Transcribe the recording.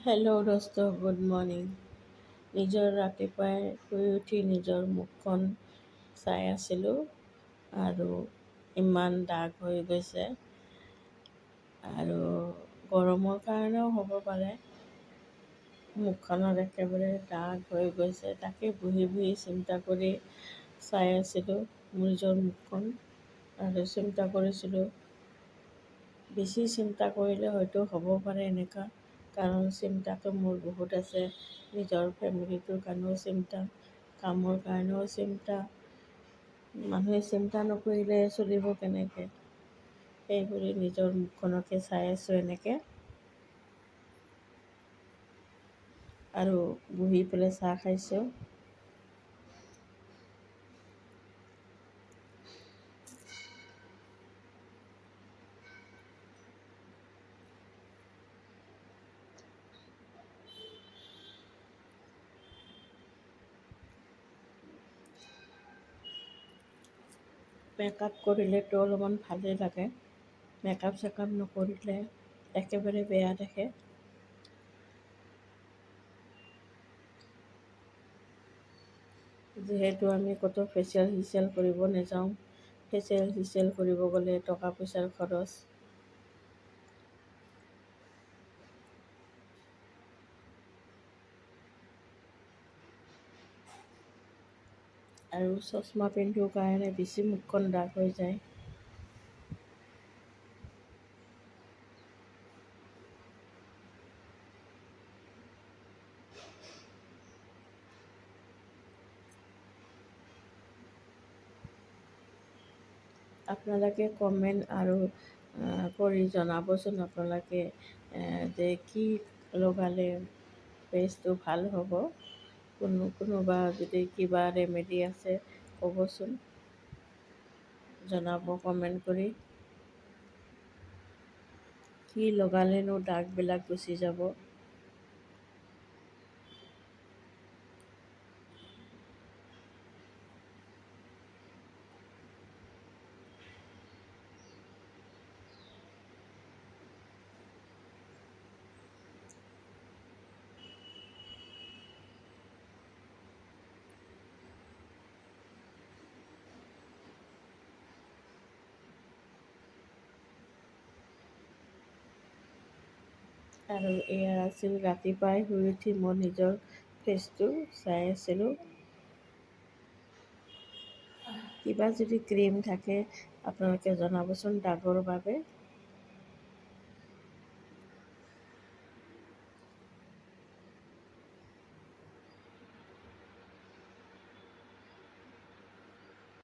Hello' দোস্ত, good morning. নিজৰ ৰাতিপুৱাই শুই উঠি নিজৰ মুখখন চাই আছিলোঁ আৰু ইমান দাগ হৈ গৈছে আৰু গৰমৰ কাৰণেও হ'ব পাৰে। মুখখনত একেবাৰে দাগ হৈ গৈছে, তাকে বহি বহি চিন্তা কৰি চাই আছিলোঁ মোৰ নিজৰ মুখখন আৰু চিন্তা কৰিছিলোঁ বেছি চিন্তা কৰিলে হয়তো হ'ব পাৰে এনেকুৱা। কাৰণ চিন্তাটো মোৰ বহুত আছে, নিজৰ ফেমিলিটোৰ কাৰণেও চিন্তা, কামৰ কাৰণেও চিন্তা। মানুহে চিন্তা নকৰিলে চলিব কেনেকৈ, সেইবুলি নিজৰ মুখখনকে চাই আছোঁ এনেকৈ আৰু বহি পেলাই চাহ খাইছোঁ। মেকআপ কৰিলেতো অলপমান ভালেই লাগে, মেকআপ চেকআপ নকৰিলে একেবাৰে বেয়া দেখে। যিহেতু আমি ক'তো ফেচিয়েল চেচিয়েল কৰিব নাযাওঁ, ফেচিয়েল চেচিয়েল কৰিব গ'লে টকা পইচাৰ খৰচ। আৰু চশমা পিন্ধোঁ কাৰণে বেছি মুখখন দাগ হৈ যায়। আপোনালোকে কমেণ্ট আৰু কৰি জনাবচোন আপোনালোকে যে কি লগালে ফেচটো ভাল হ'ব। কোনোবা যদি কিবা ৰেমেডি আছে ক'বচোন, জনাব কমেণ্ট কৰি। কি লগালেনো দাগবিলাক গুচি যাব। আৰু এয়া আছিল ৰাতিপুৱাই শুই উঠি মই নিজৰ ফেচটো চাই আছিলোঁ। কিবা যদি ক্ৰীম থাকে আপোনালোকে জনাবচোন দাগৰ বাবে।